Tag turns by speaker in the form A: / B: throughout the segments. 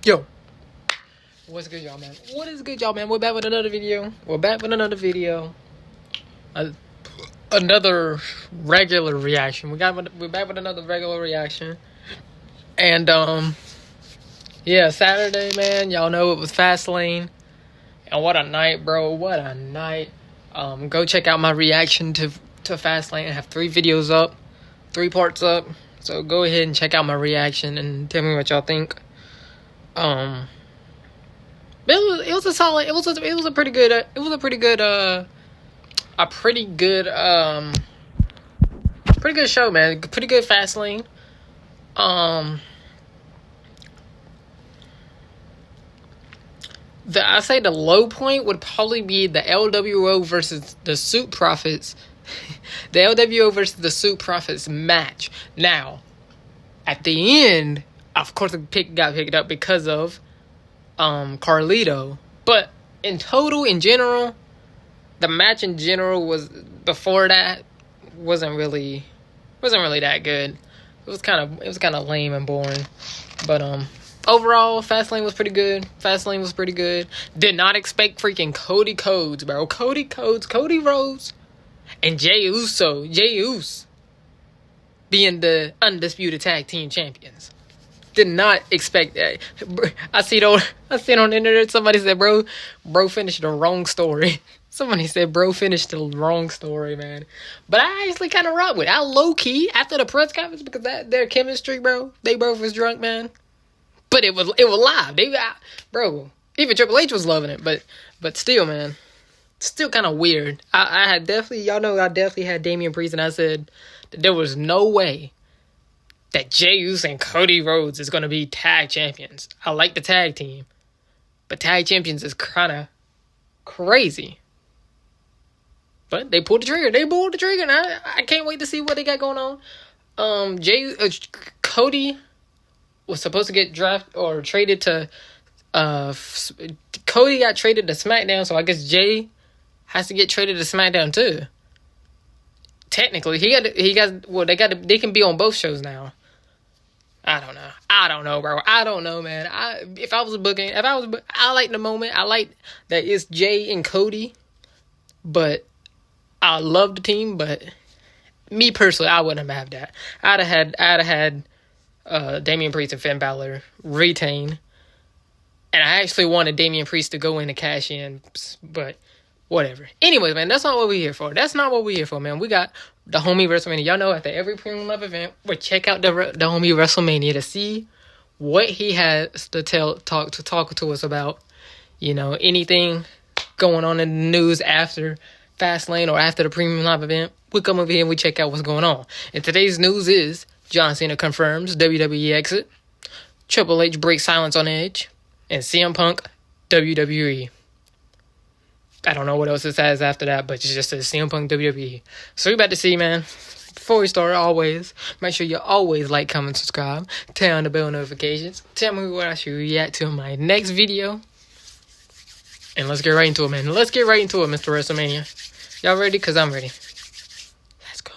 A: Yo, what's good, y'all, man? What is good, y'all, man? We're back with another video. Another regular reaction. We're back with another regular reaction. And yeah, Saturday, man. Y'all know it was Fastlane, and what a night, bro! What a night. Go check out my reaction to Fastlane. I have 3 videos up, 3 parts up. So go ahead and check out my reaction and tell me what y'all think. It was a solid. It was a pretty good. Pretty good show, man. Pretty good Fastlane. I say the low point would probably be the LWO versus the Suit Profits. The LWO versus the Suit Profits match. Now, at the end, of course, got picked up because of Carlito. But in general, the match in general was before that wasn't really that good. It was kind of lame and boring. But overall, Fastlane was pretty good. Did not expect freaking Cody Rhodes, bro. Cody Rhodes, and Jey Uso being the undisputed tag team champions. Did not expect that. I see it on the internet. Somebody said, bro finished the wrong story. Somebody said, bro finished the wrong story, man. But I actually kind of rock with it. I low-key, after the press conference, because their chemistry, bro, they both was drunk, man. But it was live. Bro, even Triple H was loving it. But still, man, still kind of weird. I had definitely had Damian Priest, and I said that there was no way that Jey Uso and Cody Rhodes is going to be tag champions. I like the tag team, but tag champions is kind of crazy. But they pulled the trigger. And I can't wait to see what they got going on. Cody was supposed to get drafted or traded to. Cody got traded to SmackDown, so I guess Jey has to get traded to SmackDown too. Technically, they can be on both shows now. I don't know, bro. I don't know, man. I like the moment. I like that it's Jey and Cody, but I love the team. But me personally, I wouldn't have that. I'd have had Damian Priest and Finn Balor retain, and I actually wanted Damian Priest to go in and cash in, but whatever. Anyways, man, that's not what we're here for. Man. We got the homie Wrestlemania. Y'all know after every Premium Live event, we check out the homie Wrestlemania to see what he has to talk to us about. You know, anything going on in the news after Fastlane or after the Premium Live event, we come over here and we check out what's going on. And today's news is John Cena confirms WWE exit, Triple H breaks silence on Edge, and CM Punk WWE. I don't know what else it says after that, but it just says CM Punk WWE. So we're about to see, man. Before we start, always, make sure you always like, comment, subscribe. Turn on the bell notifications. Tell me what I should react to in my next video. And let's get right into it, man. Let's get right into it, Mr. WrestleMania. Y'all ready? Because I'm ready. Let's go.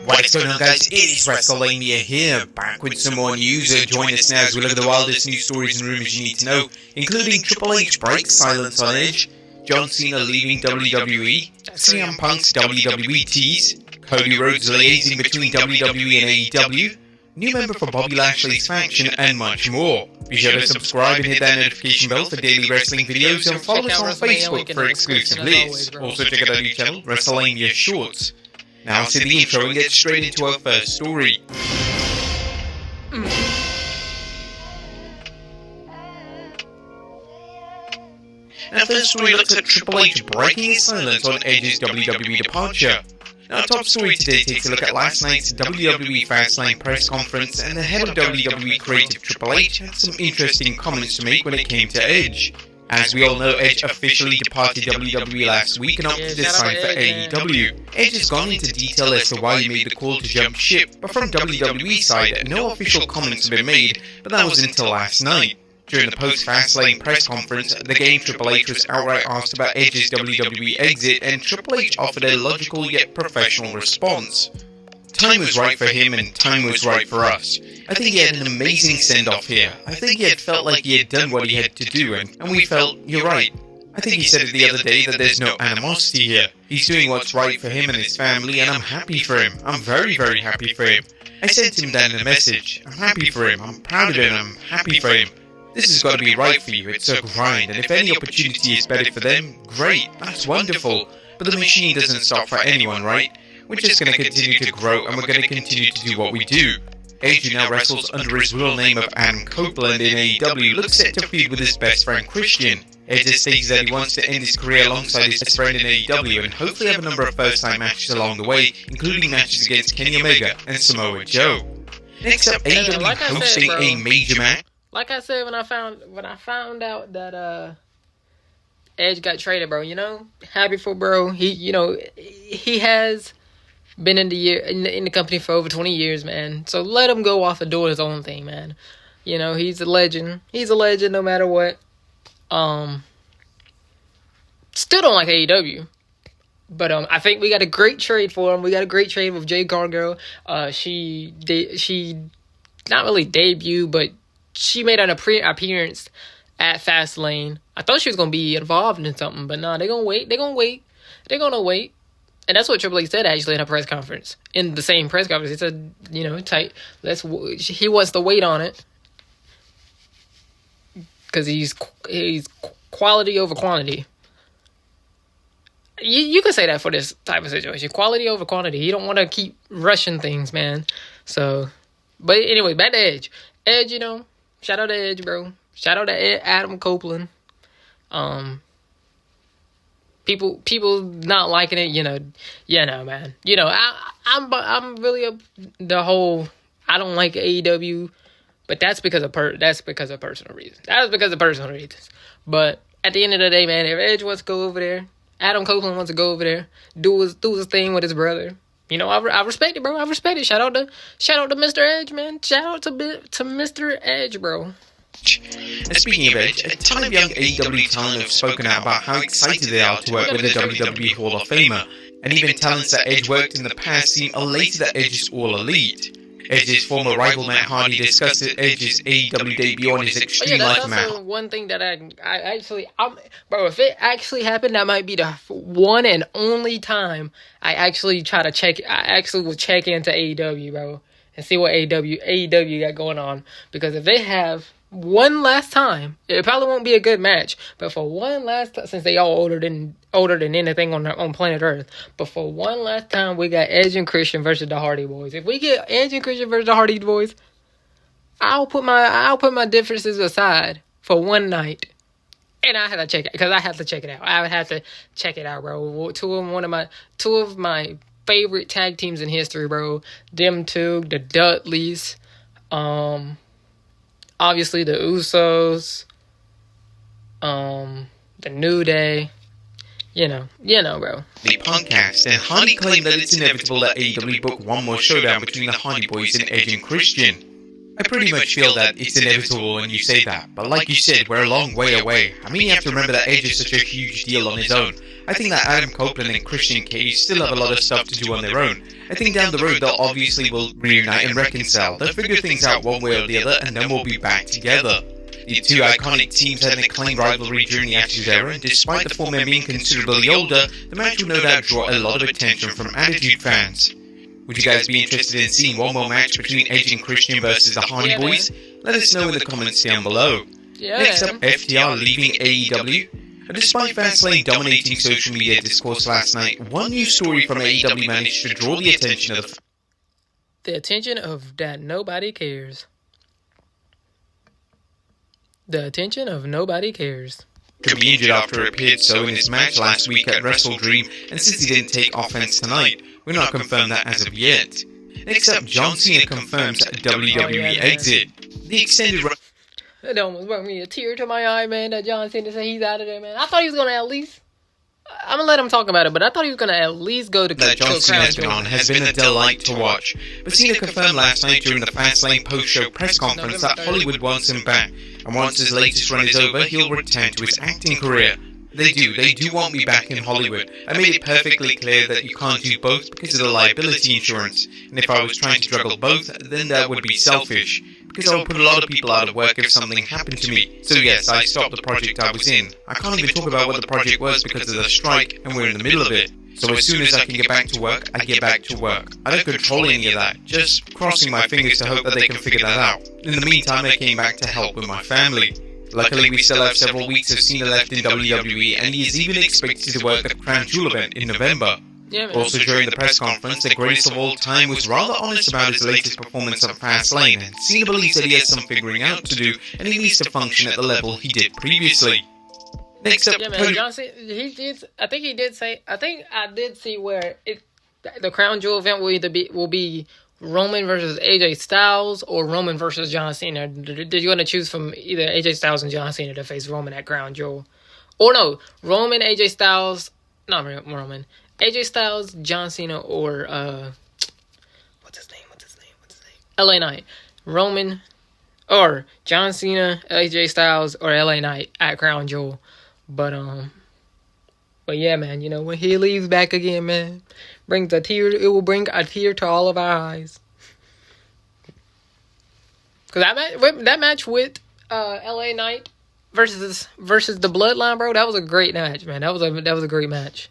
B: What is going on, guys? It is Wrestlemania here, back with some more news. Join us now as we look at the wildest news stories and rumors you need to know, including Triple H breaks silence on Edge, John Cena leaving WWE, CM Punk's WWE tease, Cody Rhodes liaising between WWE and AEW, new member for Bobby Lashley's faction, and much more. Be sure to subscribe and hit that notification bell for daily wrestling videos, and follow us on Facebook for exclusive lists. Also check out our new channel, Wrestlemania Shorts. Now to the intro and get straight into our first story. Our first story looks at Triple H breaking his silence on Edge's WWE departure. Our top story today takes a look at last night's WWE Fastlane press conference, and the head of WWE Creative Triple H had some interesting comments to make when it came to Edge. As we all know, Edge officially departed WWE last week and opted to sign for AEW. Edge has gone into detail as to why he made the call to jump ship, but from WWE's side, no official comments have been made, but that was until last night. During the post-Fastlane press conference, the game Triple H was outright asked about Edge's WWE exit, and Triple H offered a logical yet professional response. time was right for him and time was right for us. I think he had an amazing send-off here. I think he had felt like he had done what he had to do, and we felt, you're right. I think he said it the other day that there's no animosity here. He's doing what's right for him and his family, and I'm happy for him. I'm very, very happy for him. I sent him down a message. I'm happy for him. I'm proud of him. I'm happy for him. This has got to be right for you. It's a grind, and if any opportunity is better for them, great. That's wonderful. But the machine doesn't stop for anyone, right? We're just going to continue to grow, and we're going to continue to do what we do. Edge, who now wrestles under his real name of Adam Copeland in AEW, looks set to feud with his best friend Christian. Edge states that he wants to end his career alongside his best friend in AEW and hopefully have a number of first-time matches along the way, including matches against Kenny Omega and Samoa Joe. Next up, AEW hosting a major match.
A: Like I said when I found out that Edge got traded, bro, you know, happy for bro. He has been in the company for over 20 years, man. So let him go off and do his own thing, man. You know, he's a legend. He's a legend no matter what. Still don't like AEW. But I think we got a great trade for him. We got a great trade with Jade Cargill. She not really debuted, but she made an appearance at Fastlane. I thought she was gonna be involved in something, but no, they're gonna wait. And that's what Triple H said actually in a press conference. In the same press conference, he said, you know, tight. He wants to wait on it because he's quality over quantity. You could say that for this type of situation. Quality over quantity. You don't want to keep rushing things, man. So, but anyway, back to Edge. Edge, you know, shout out to Edge, bro. Shout out to Adam Copeland. People not liking it, you know, man. You know, I'm really the whole I don't like AEW, but that's because of personal reasons. But at the end of the day, man, if Edge wants to go over there, Adam Copeland wants to go over there, do his thing with his brother. You know, I respect it, bro. I respect it. Shout out to Mr. Edge, man. Shout out to Mr. Edge, bro.
B: And speaking of Edge, a ton of young AEW talent have spoken out about how excited they are to work with the WWE Hall of Famer, and even talents that Edge worked in the past seem elated that Edge is all elite. Edge's former rival Matt Hardy discussed Edge's AEW debut on his Extreme Life match.
A: That's one thing that bro, if it actually happened, that might be the one and only time I actually will check into AEW, bro, and see what AEW got going on. Because if they have one last time, it probably won't be a good match, but for one last time, since they all older than anything on planet Earth, but for one last time, we got Edge and Christian versus the Hardy Boys. If we get Edge and Christian versus the Hardy Boys, I'll put my differences aside for one night, and I have to check it because I have to check it out. I would have to check it out, bro. Two of my favorite tag teams in history, bro. Them two, the Dudleys, obviously the Usos, the New Day, you know, bro.
B: The podcast, and Hardy claimed that it's inevitable that AEW book one more showdown between the Hardy Boys and Edge and Christian. I pretty much feel that it's inevitable when you say that, but like you said, we're a long way away. I mean, you have to remember that Edge is such a huge deal on his own. I think that Adam Copeland and Christian Cage still have a lot of stuff to do on their own. I think down the road they'll obviously will reunite and reconcile. They'll figure things out one way or the other, and then we'll be back together. The two iconic teams had an acclaimed rivalry during the Attitude Era, and despite the former being considerably older, the match will no doubt draw a lot of attention from Attitude fans. Would you guys be interested in seeing one more match between Edge and Christian versus the Hardy Boys? Let us know in the comments down below. Next up, FTR leaving AEW. And despite Fastlane dominating social media discourse last night, one news story from AEW managed to draw the attention of
A: that nobody cares. The attention of nobody cares.
B: Could be injured after it appeared so in his match last week at Wrestle Dream, and since he didn't take offense tonight, we're not confirmed that as of yet. Next up, John Cena confirms WWE exit. The extended run.
A: It almost brought me a tear to my eye, man, that John Cena said he's out of there, man. I thought he was going to at least... I'm going to let him talk about it, but I thought he was going to at least go to...
B: That John Cena has been on has been a delight to watch. But Cena confirmed last night during the Fastlane post-show press conference that Hollywood wants him back, and once his latest run is over, he'll return to his acting career. They do want me back in Hollywood. I made it perfectly clear that you can't do both because of the liability insurance, and if I was trying to juggle both, then that would be selfish, because I would put a lot of people out of work if something happened to me. So yes, I stopped the project I was in. I can't even talk about what the project was because of the strike, and we're in the middle of it. So as soon as I can get back to work, I get back to work. I don't control any of that, just crossing my fingers to hope that they can figure that out. In the meantime, I came back to help with my family. Luckily, we still have several weeks of Cena left in WWE, and he is even expected to work at the Crown Jewel event in November. Also, during the press conference, the greatest of all time was rather honest about his latest performance at Fastlane, and Cena believes that he has some figuring out to do, and he needs to function at the level he did previously. Next up,
A: John Cena, I think I did see where the Crown Jewel event will be Roman versus AJ Styles or Roman versus John Cena. Did you want to choose from either AJ Styles and John Cena to face Roman at Crown Jewel? Or no, Roman, AJ Styles, not Roman, AJ Styles, John Cena, or what's his name? LA Knight. Roman or John Cena, AJ Styles, or LA Knight at Crown Jewel. But yeah, man, you know, when he leaves back again, man, it will bring a tear to all of our eyes. Cause that match with LA Knight versus the Bloodline, bro, that was a great match, man. That was a great match.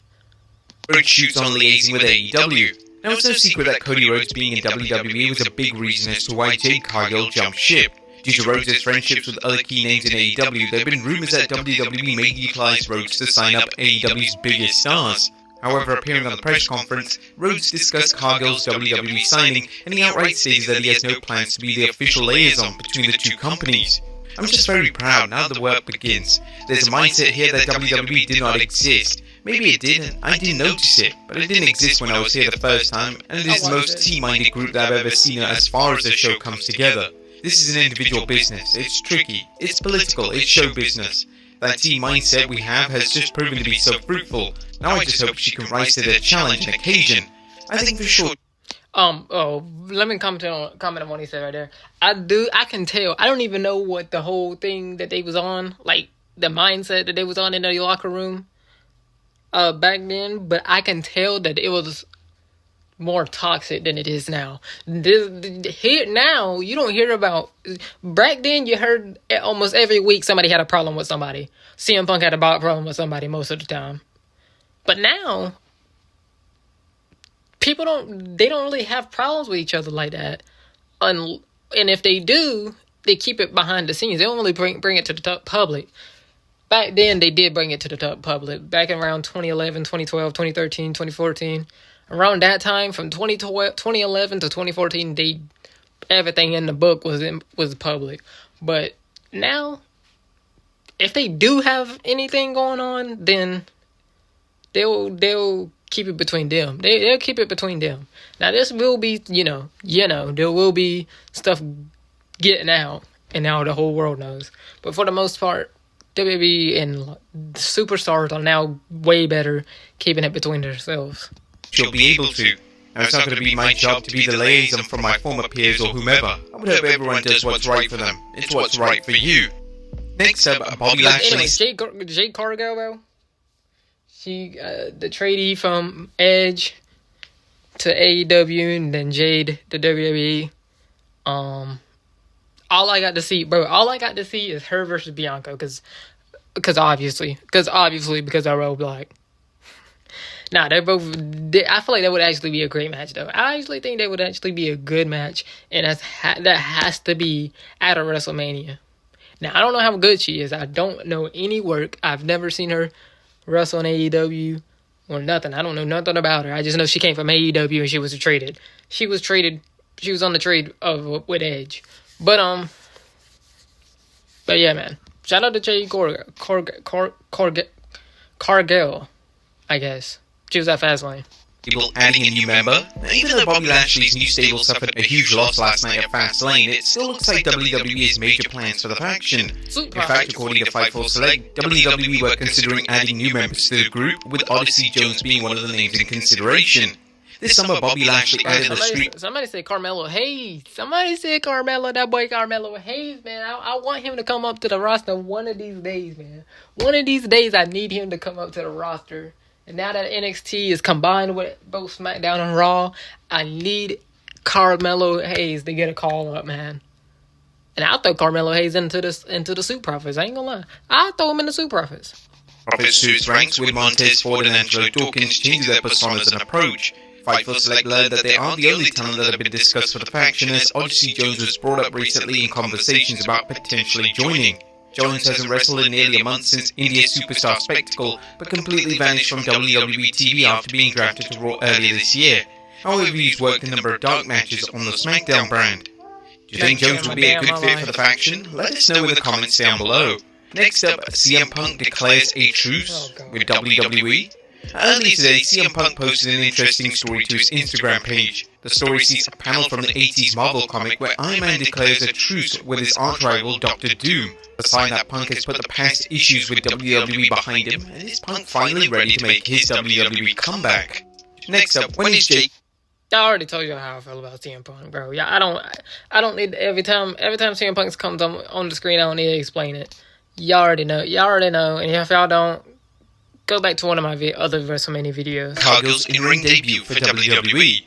B: Rhodes shoots on liaising with AEW. Now it's no secret that Cody Rhodes being in WWE was a big reason as to why Jade Cargill jumped ship. Due to Rhodes' friendships with other key names in AEW, there have been rumours that WWE may utilize Rhodes to sign up AEW's biggest stars. However, appearing on the press conference, Rhodes discussed Cargill's WWE signing, and he outright stated that he has no plans to be the official liaison between the two companies. I'm just very proud now the work begins. There's a mindset here that WWE did not exist. Maybe it did, and I didn't notice it, but it didn't exist when I was here the first time, and it is the most team-minded group that I've ever seen as far as the show comes together. This is an individual business, it's tricky, it's political, it's show business. That team mindset we have has just proven to be so fruitful. Now I just hope she can rise to the challenge and occasion. I think for sure.
A: Let me comment on what he said right there. I can tell. I don't even know what the whole thing that they was on, like the mindset that they was on in the locker room back then, but I can tell that it was more toxic than it is now. Now, you don't hear about... Back then, you heard almost every week somebody had a problem with somebody. CM Punk had a problem with somebody most of the time. But now, people don't really have problems with each other like that. And if they do, they keep it behind the scenes. They don't really bring it to the public. Back then, they did bring it to the public. Back in around 2011, 2012, 2013, 2014... Around that time, from 2011 to 2014, everything in the book was public. But now, if they do have anything going on, then they'll keep it between them. They'll keep it between them. Now, this will be, there will be stuff getting out, and now the whole world knows. But for the most part, WWE and superstars are now way better keeping it between themselves.
B: She'll be able to. Now, it's not going to be my job to be the liaison from my former peers or whomever. I would hope everyone does what's right for them. It's what's right for you. Next up, Bobby Lashley.
A: Anyway, Jade Cargill, bro. She, the tradee from Edge to AEW, and then Jade to WWE. All I got to see is her versus Bianca, because obviously, because they're all black. Nah, I feel like that would actually be a great match, though. I actually think that would actually be a good match, and that has to be at a WrestleMania. Now, I don't know how good she is. I don't know any work. I've never seen her wrestle in AEW or nothing. I don't know nothing about her. I just know she came from AEW and she was traded. She was on the trade with Edge. But yeah, man. Shout out to Jade Cargill, I guess. She was at Fastlane.
B: People adding a new member. Now, even though Bobby Lashley's new stable suffered a huge loss last night at Fastlane, it still looks like WWE has major plans for the faction. In fact, according to Fightful Select, WWE were considering adding new members to the group, with Odyssey Jones being one of the names in consideration. This summer, Bobby Lashley added the street.
A: Somebody said Carmelo Hayes. Somebody said Carmelo, that boy Carmelo Hayes, man. I want him to come up to the roster one of these days, man. One of these days, I need him to come up to the roster. And now that NXT is combined with both SmackDown and Raw, I need Carmelo Hayes to get a call up, man. And I'll throw Carmelo Hayes into the Suit Profits. I ain't gonna lie. I'll throw him in the Suit Profits.
B: Profits suits ranks with Montez Ford and Angelo Dawkins changing their personas and approach. Fightful Select learned that they aren't the only talent that have been discussed for the faction, as Odyssey Jones was brought up recently in conversations about potentially joining. Jones hasn't wrestled in nearly a month since India's Superstar Spectacle, but completely vanished from WWE TV after being drafted to Raw earlier this year. However, he's worked a number of dark matches on the SmackDown brand. Do you think Jones would be a good fit for the faction? Let us know in the comments down below. Next up, CM Punk declares a truce with WWE. Earlier today, CM Punk posted an interesting story to his Instagram page. The story sees a panel from the 80s Marvel comic where Iron Man declares a truce with his arch-rival Dr. Doom, a sign that Punk has put the past issues with WWE behind him, and is Punk finally ready to make his WWE comeback? Next up, when is Jade...
A: I already told you how I feel about CM Punk, bro. Yeah, I don't need every time CM Punk comes on the screen, I don't need to explain it. Y'all already know, and if y'all don't, go back to one of my other WrestleMania videos.
B: Cargill's in-ring debut for WWE.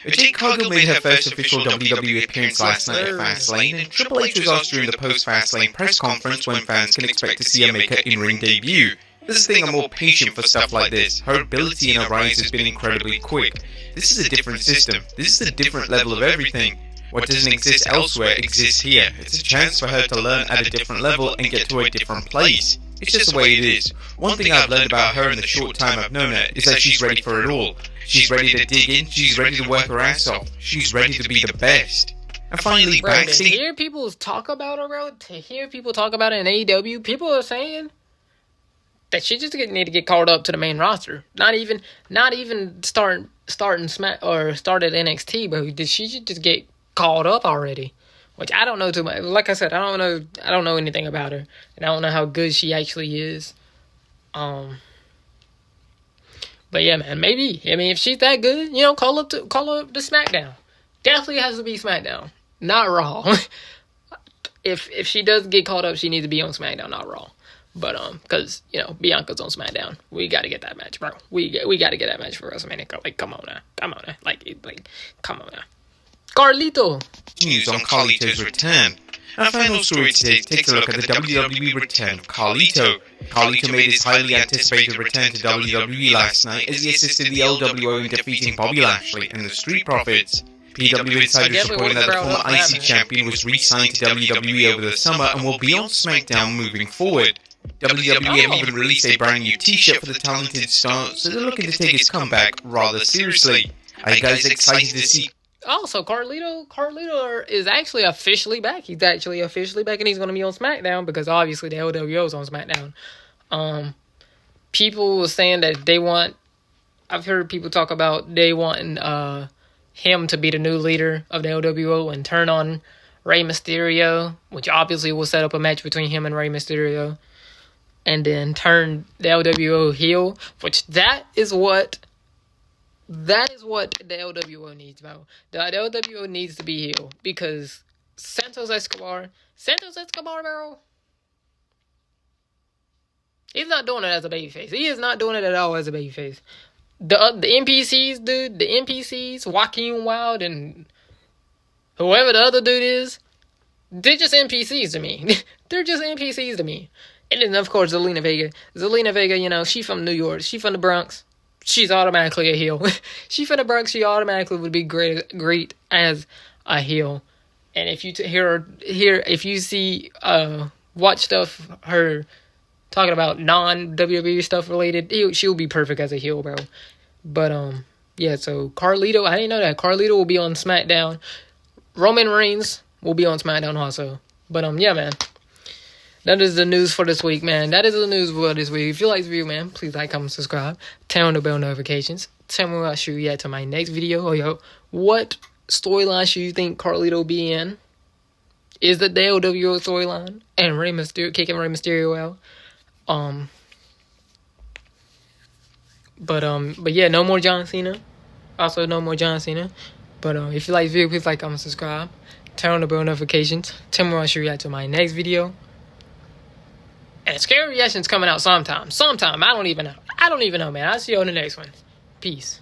B: Jade Cargill made her first official WWE appearance last night at Fastlane, and Triple H was asked during the post-Fastlane press conference when fans can expect to see her make her in-ring debut. This is the thing, I'm more patient for stuff like this. Her ability in her rise has been incredibly quick. This is a different system. This is a different level of everything. What doesn't exist elsewhere exists here. It's a chance for her to learn at a different level and get to a different place. It's just the way it is. One thing I've learned about her in the short time I've known her is that she's ready for it all. She's ready to dig in, she's ready to work her ass off, she's ready to be the best. And finally, backstage...
A: To hear people talk about her, bro, to hear people talk about it in AEW, people are saying that she just need to get called up to the main roster. Not even starting Smack or start at NXT, bro. She should just get called up already. Which I don't know too much. Like I said, I don't know anything about her, and I don't know how good she actually is. But yeah, man, maybe. I mean, if she's that good, call her to SmackDown. Definitely has to be SmackDown, not Raw. if she does get called up, she needs to be on SmackDown, not Raw. But because Bianca's on SmackDown, we got to get that match, bro. We got to get that match for WrestleMania. Like, come on now, like, come on now. Carlito.
B: News on Carlito's return. Our final story today takes a look at the WWE return of Carlito. Carlito made his highly anticipated return to WWE last night as he assisted the LWO in defeating Bobby Lashley and the Street Profits. PW Insiders reporting that the former IC champion was re-signed to WWE over the summer and will be on SmackDown moving forward. WWE have even released a brand new t-shirt for the talented star, so they're looking to take his comeback rather seriously. Are you guys excited to see...
A: Also, Carlito is actually officially back. He's actually officially back, and he's going to be on SmackDown because obviously the LWO is on SmackDown. People were saying that they want... I've heard people talk about they wanting him to be the new leader of the LWO and turn on Rey Mysterio, which obviously will set up a match between him and Rey Mysterio, and then turn the LWO heel, which that is what the LWO needs, bro. The LWO needs to be heel because Santos Escobar, bro, he's not doing it as a babyface. He is not doing it at all as a babyface. The NPCs, dude, the NPCs, Joaquin Wilde and whoever the other dude is, they're just NPCs to me. They're just NPCs to me. And then, of course, Zelina Vega. Zelina Vega, she from New York. She from the Bronx. She's automatically a heel. She from the Bronx. She automatically would be great as a heel. And if you if you see, watch stuff, her talking about non-WWE stuff related, she'll be perfect as a heel, bro. But, yeah, so Carlito, I didn't know that. Carlito will be on SmackDown. Roman Reigns will be on SmackDown also. But, yeah, man. That is the news for this week, man. That is the news for this week. If you like the video, man, please like, comment, subscribe. Turn on the bell notifications. Tell me what should react to my next video. What storyline should you think Carlito will be in? Is it the LWO storyline? And Rey Mysterio, kicking Rey Mysterio out? But yeah, no more John Cena. Also, no more John Cena. But if you like the video, please like, comment, subscribe. Turn on the bell notifications. Tell me when I should react to my next video. And scary reaction's coming out sometime. I don't even know. Man. I'll see you on the next one. Peace.